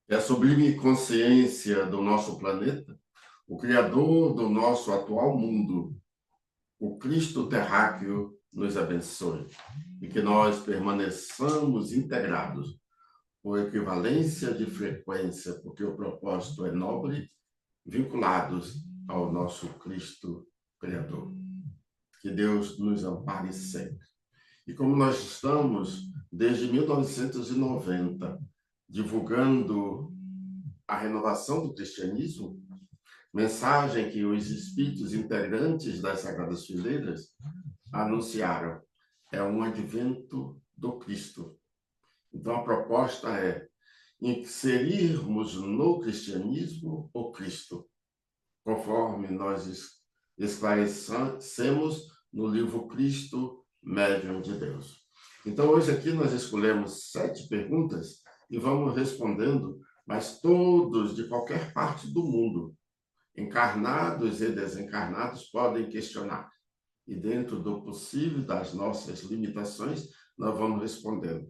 É a sublime consciência do nosso planeta, o Criador do nosso atual mundo, o Cristo terráqueo, nos abençoe e que nós permaneçamos integrados por equivalência de frequência, porque o propósito é nobre, vinculados ao nosso Cristo Criador. Que Deus nos ampare sempre. E como nós estamos, desde 1990, divulgando a renovação do cristianismo, mensagem que os espíritos integrantes das Sagradas Fileiras anunciaram, é um advento do Cristo. Então, a proposta é inserirmos no cristianismo o Cristo, conforme nós esclarecemos no livro Cristo, Médium de Deus. Então, hoje aqui nós escolhemos 7 perguntas e vamos respondendo, mas todos de qualquer parte do mundo, encarnados e desencarnados, podem questionar. E dentro do possível, das nossas limitações, nós vamos respondendo.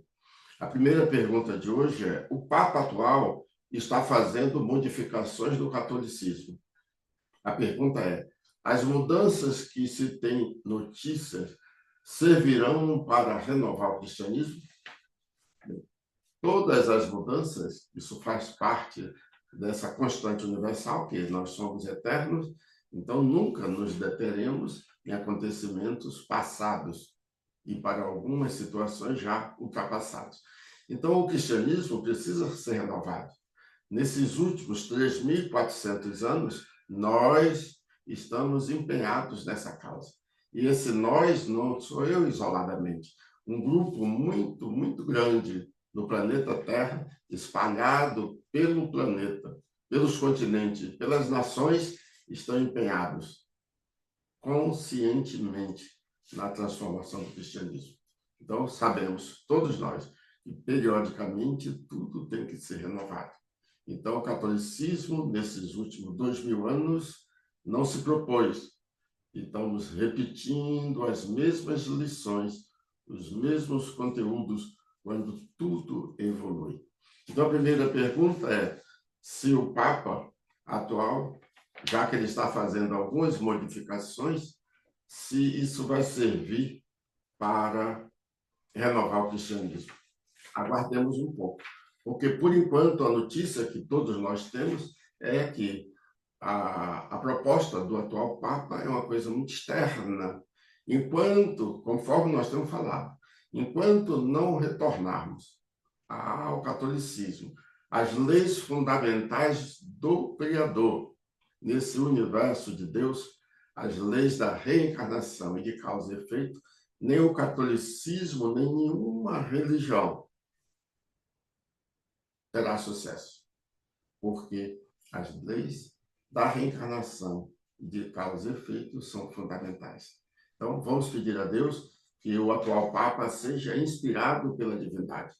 A primeira pergunta de hoje é: o Papa atual está fazendo modificações do catolicismo? A pergunta é: as mudanças que se tem notícias servirão para renovar o cristianismo? Todas as mudanças, isso faz parte dessa constante universal, que nós somos eternos, então nunca nos deteremos em acontecimentos passados e para algumas situações já ultrapassados. Então o cristianismo precisa ser renovado. Nesses últimos 3.400 anos, nós estamos empenhados nessa causa. E esse nós não sou eu isoladamente. Um grupo muito, muito grande no planeta Terra, espalhado pelo planeta, pelos continentes, pelas nações, estão empenhados conscientemente na transformação do cristianismo. Então, sabemos, todos nós, que periodicamente tudo tem que ser renovado. Então, o catolicismo, nesses últimos 2.000 anos, não se propôs. E estamos repetindo as mesmas lições, os mesmos conteúdos, quando tudo evolui. Então, a primeira pergunta é se o Papa atual, já que ele está fazendo algumas modificações, se isso vai servir para renovar o cristianismo. Aguardemos um pouco, porque, por enquanto, a notícia que todos nós temos é que a proposta do atual Papa é uma coisa muito externa. Enquanto, conforme nós temos falado, enquanto não retornarmos ao catolicismo, às leis fundamentais do Criador, nesse universo de Deus, as leis da reencarnação e de causa e efeito, nem o catolicismo, nem nenhuma religião terá sucesso, porque as leis da reencarnação e de causa e efeito são fundamentais. Então, vamos pedir a Deus que o atual Papa seja inspirado pela divindade,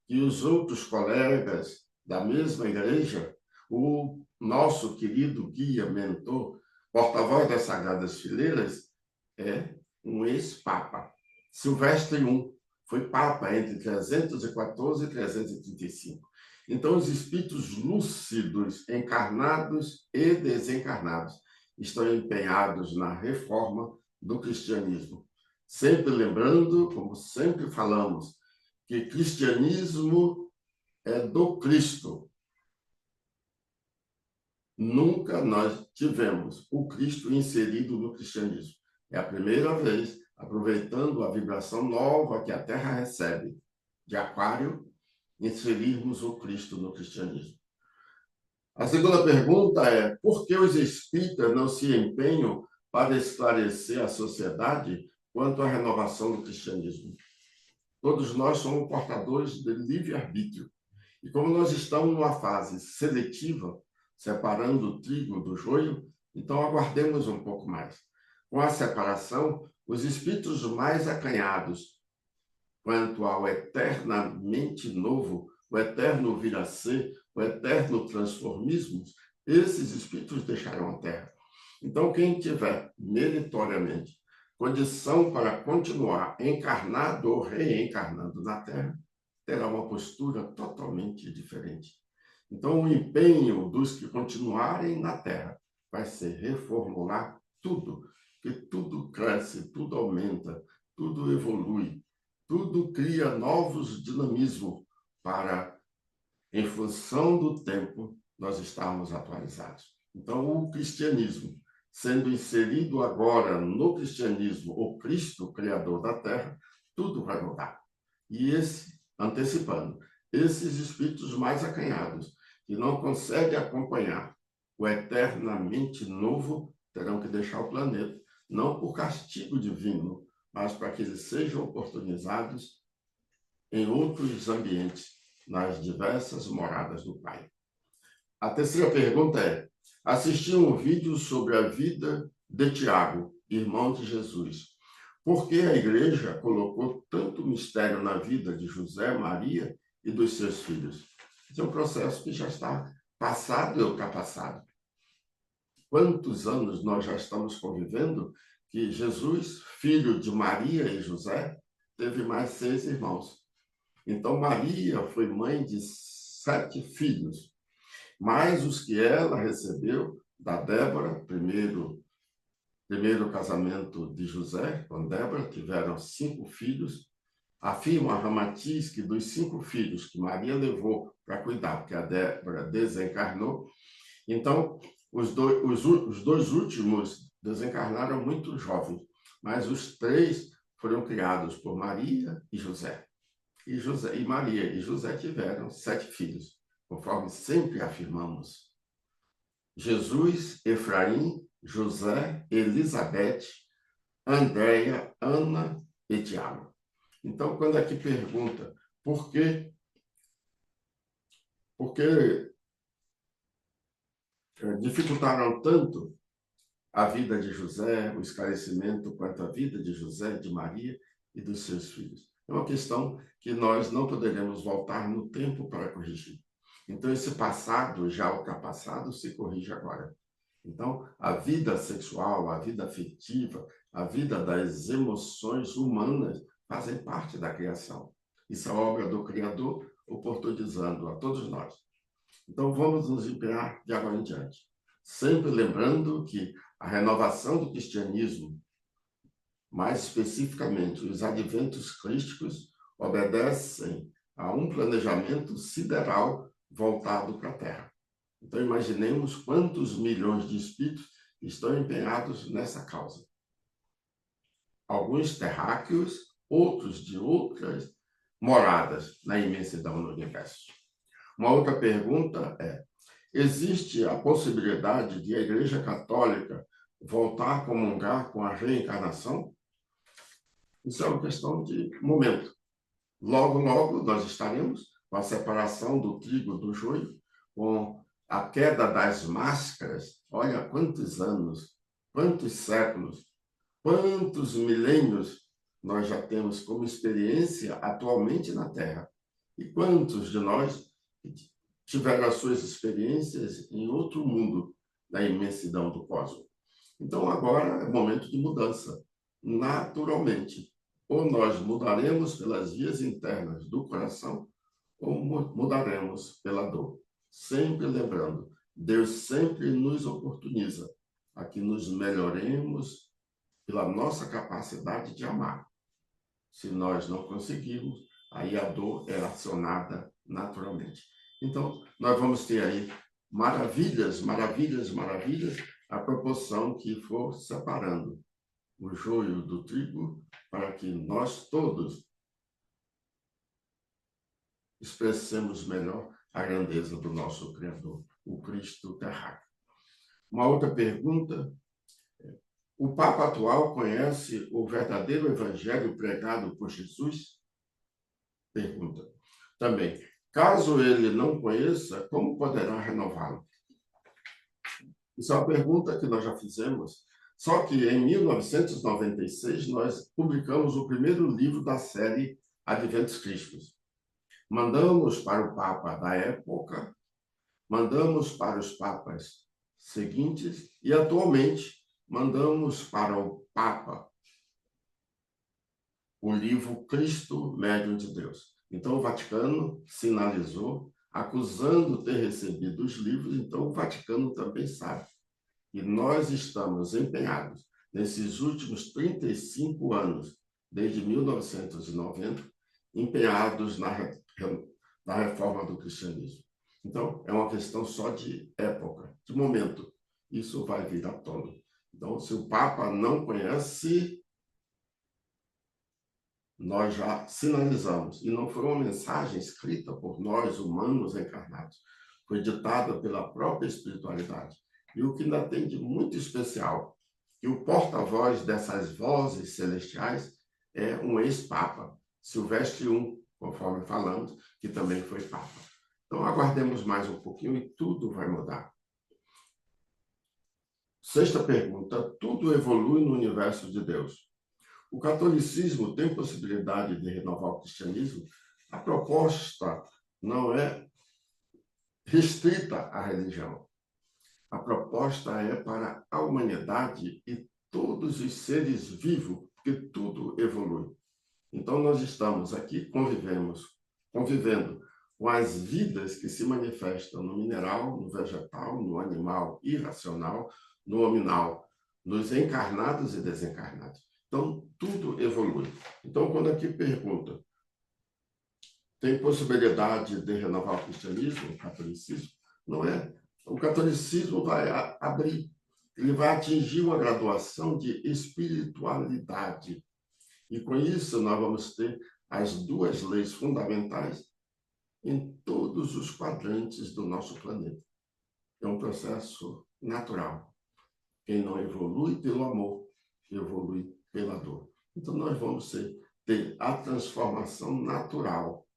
que os outros colegas da mesma igreja, o nosso querido guia, mentor, porta-voz das Sagradas Fileiras, é um ex-papa. Silvestre I foi papa entre 314 e 335. Então, os espíritos lúcidos, encarnados e desencarnados, estão empenhados na reforma do cristianismo. Sempre lembrando, como sempre falamos, que cristianismo é do Cristo. Nunca nós tivemos o Cristo inserido no cristianismo. É a primeira vez, aproveitando a vibração nova que a Terra recebe de Aquário, inserirmos o Cristo no cristianismo. A segunda pergunta é: por que os espíritas não se empenham para esclarecer a sociedade quanto à renovação do cristianismo? Todos nós somos portadores de livre-arbítrio. E como nós estamos numa fase seletiva, separando o trigo do joio, então aguardemos um pouco mais. Com a separação, os espíritos mais acanhados quanto ao eternamente novo, o eterno vir a ser, o eterno transformismo, esses espíritos deixarão a Terra. Então, quem tiver meritoriamente condição para continuar encarnado ou reencarnando na Terra, terá uma postura totalmente diferente. Então, o empenho dos que continuarem na terra vai ser reformular tudo, que tudo cresce, tudo aumenta, tudo evolui, tudo cria novos dinamismos para, em função do tempo, nós estarmos atualizados. Então, o cristianismo, sendo inserido agora no cristianismo, o Cristo, Criador da Terra, tudo vai mudar. E antecipando, esses espíritos mais acanhados, que não conseguem acompanhar o eternamente novo, terão que deixar o planeta, não por castigo divino, mas para que eles sejam oportunizados em outros ambientes, nas diversas moradas do Pai. A terceira pergunta é: assisti um vídeo sobre a vida de Tiago, irmão de Jesus. Por que a igreja colocou tanto mistério na vida de José, Maria e dos seus filhos? Esse é um processo que já está passado e ultrapassado. Quantos anos nós já estamos convivendo que Jesus, filho de Maria e José, teve mais 6 irmãos. Então, Maria foi mãe de 7 filhos, mais os que ela recebeu da Débora, primeiro casamento de José com Débora, tiveram 5 filhos. Afirma Ramatiz que dos 5 filhos que Maria levou para cuidar, porque a Débora desencarnou, então os dois últimos desencarnaram muito jovens, mas os 3 foram criados por Maria e José. E Maria e José tiveram 7 filhos, conforme sempre afirmamos. Jesus, Efraim, José, Elizabeth, Andréia, Ana e Tiago. Então, quando aqui pergunta por que dificultaram tanto a vida de José, o esclarecimento quanto à vida de José, de Maria e dos seus filhos. É uma questão que nós não poderemos voltar no tempo para corrigir. Então, esse passado já ultrapassado se corrige agora. Então, a vida sexual, a vida afetiva, a vida das emoções humanas fazem parte da criação. Isso é obra do Criador, oportunizando a todos nós. Então, vamos nos empenhar de agora em diante. Sempre lembrando que a renovação do cristianismo, mais especificamente os adventos crísticos, obedecem a um planejamento sideral voltado para a Terra. Então, imaginemos quantos milhões de espíritos estão empenhados nessa causa. Alguns terráqueos, outros de outras moradas na imensidão do universo. Uma outra pergunta é: existe a possibilidade de a Igreja Católica voltar a comungar com a reencarnação? Isso é uma questão de momento. Logo, logo, nós estaremos com a separação do trigo do joio, com a queda das máscaras. Olha quantos anos, quantos séculos, quantos milênios nós já temos como experiência atualmente na Terra. E quantos de nós tiveram as suas experiências em outro mundo, na imensidão do cosmos. Então, agora é momento de mudança, naturalmente. Ou nós mudaremos pelas vias internas do coração, ou mudaremos pela dor. Sempre lembrando, Deus sempre nos oportuniza a que nos melhoremos pela nossa capacidade de amar. Se nós não conseguirmos, aí a dor é acionada naturalmente. Então, nós vamos ter aí maravilhas, maravilhas, maravilhas, à proporção que for separando o joio do trigo, para que nós todos expressemos melhor a grandeza do nosso Criador, o Cristo terráqueo. Uma outra pergunta: o Papa atual conhece o verdadeiro evangelho pregado por Jesus? Pergunta. Também, caso ele não conheça, como poderá renová-lo? Isso é uma pergunta que nós já fizemos, só que em 1996 nós publicamos o primeiro livro da série Adventos Crísticos. Mandamos para o Papa da época, mandamos para os papas seguintes e, atualmente, mandamos para o Papa o livro Cristo, Médium de Deus. Então, o Vaticano sinalizou acusando ter recebido os livros, então o Vaticano também sabe. E nós estamos empenhados, nesses últimos 35 anos, desde 1990, empenhados na reforma do cristianismo. Então, é uma questão só de época, de momento. Isso vai vir à tona. Então, se o Papa não conhece, nós já sinalizamos. E não foi uma mensagem escrita por nós, humanos encarnados. Foi ditada pela própria espiritualidade. E o que ainda tem de muito especial, que o porta-voz dessas vozes celestiais é um ex-papa, Silvestre I, conforme falamos, que também foi papa. Então, aguardemos mais um pouquinho e tudo vai mudar. Sexta pergunta: tudo evolui no universo de Deus. O catolicismo tem possibilidade de renovar o cristianismo? A proposta não é restrita à religião. A proposta é para a humanidade e todos os seres vivos, porque tudo evolui. Então, nós estamos aqui, convivendo com as vidas que se manifestam no mineral, no vegetal, no animal irracional, no hominal, nos encarnados e desencarnados. Então, tudo evolui. Então, quando aqui pergunta, tem possibilidade de renovar o cristianismo, o catolicismo? Não é. O catolicismo vai abrir, ele vai atingir uma graduação de espiritualidade. E com isso nós vamos ter as duas leis fundamentais em todos os quadrantes do nosso planeta. É um processo natural. Quem não evolui pelo amor, evolui pela dor. Então nós vamos ter a transformação natural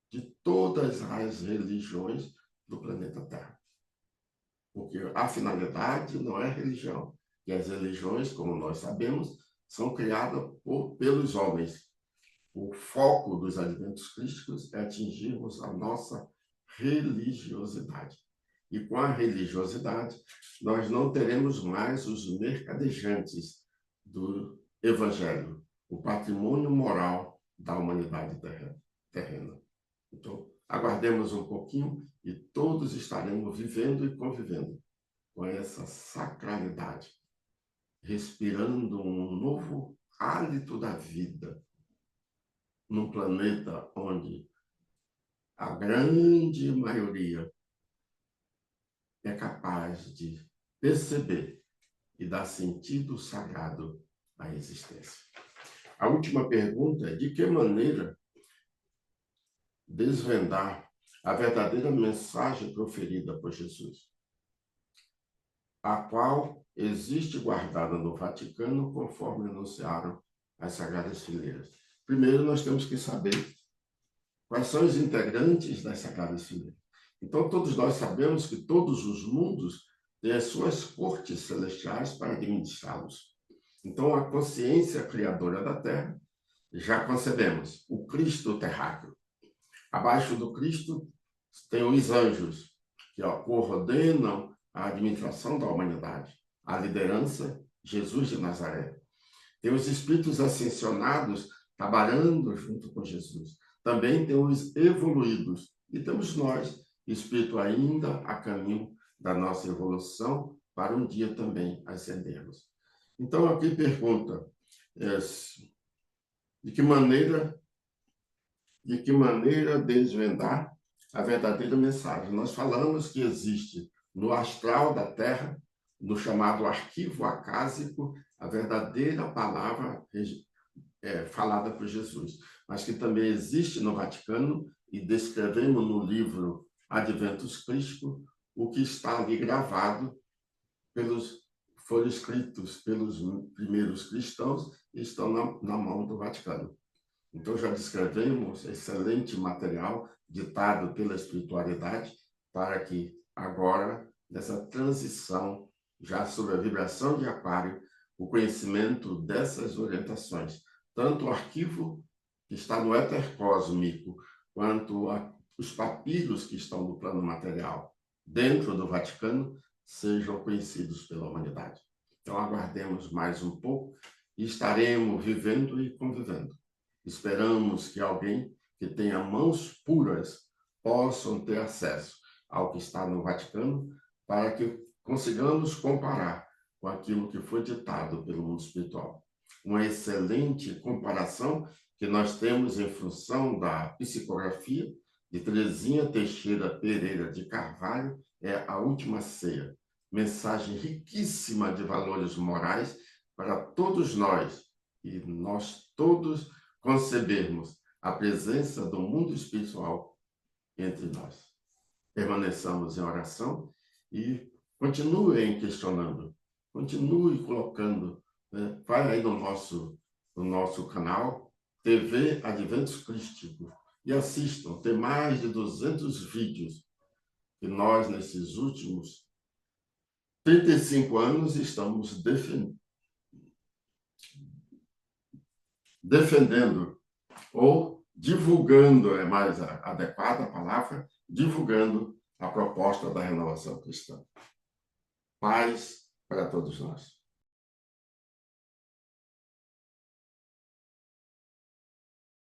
de todas as religiões do planeta Terra. Porque a finalidade não é religião. E as religiões, como nós sabemos, são criadas pelos homens. O foco dos alimentos crísticos é atingirmos a nossa religiosidade. E com a religiosidade, nós não teremos mais os mercadejantes do evangelho, o patrimônio moral da humanidade terrena. Então, aguardemos um pouquinho e todos estaremos vivendo e convivendo com essa sacralidade, respirando um novo hálito da vida, num planeta onde a grande maioria é capaz de perceber e dar sentido sagrado à existência. A última pergunta é: de que maneira desvendar a verdadeira mensagem proferida por Jesus, a qual existe guardada no Vaticano, conforme anunciaram as Sagradas Fileiras? Primeiro, nós temos que saber quais são os integrantes das Sagradas Fileiras. Então, todos nós sabemos que todos os mundos têm as suas cortes celestiais para administrá-los. Então, a consciência criadora da Terra, já concebemos o Cristo terráqueo. Abaixo do Cristo tem os anjos, que coordenam a administração da humanidade. A liderança, Jesus de Nazaré. Tem os espíritos ascensionados trabalhando junto com Jesus. Também tem os evoluídos. E temos nós, espírito ainda a caminho da nossa evolução, para um dia também ascendermos. Então, aqui pergunta, de que maneira desvendar a verdadeira mensagem? Nós falamos que existe no astral da Terra, no chamado arquivo acásico, a verdadeira palavra falada por Jesus, mas que também existe no Vaticano, e descrevemos no livro Adventus Christi o que está ali gravado foram escritos pelos primeiros cristãos e estão na mão do Vaticano. Então, já descrevemos excelente material ditado pela espiritualidade para que agora, nessa transição, já sob a vibração de Aquário, o conhecimento dessas orientações, tanto o arquivo que está no éter cósmico, quanto os papiros que estão no plano material dentro do Vaticano, sejam conhecidos pela humanidade. Então, aguardemos mais um pouco e estaremos vivendo e convivendo. Esperamos que alguém que tenha mãos puras possam ter acesso ao que está no Vaticano, para que consigamos comparar com aquilo que foi ditado pelo mundo espiritual. Uma excelente comparação que nós temos em função da psicografia de Teresinha Teixeira Pereira de Carvalho é A Última Ceia. Mensagem riquíssima de valores morais para todos nós, e nós todos concebermos a presença do mundo espiritual entre nós. Permaneçamos em oração e continuem questionando, continue colocando, né? Vai aí no nosso canal, TV Adventus Crístico, e assistam, tem mais de 200 vídeos que nós, nesses últimos 35 anos, estamos defendendo, ou divulgando, é mais adequada a palavra, divulgando a proposta da renovação cristã. Paz para todos nós.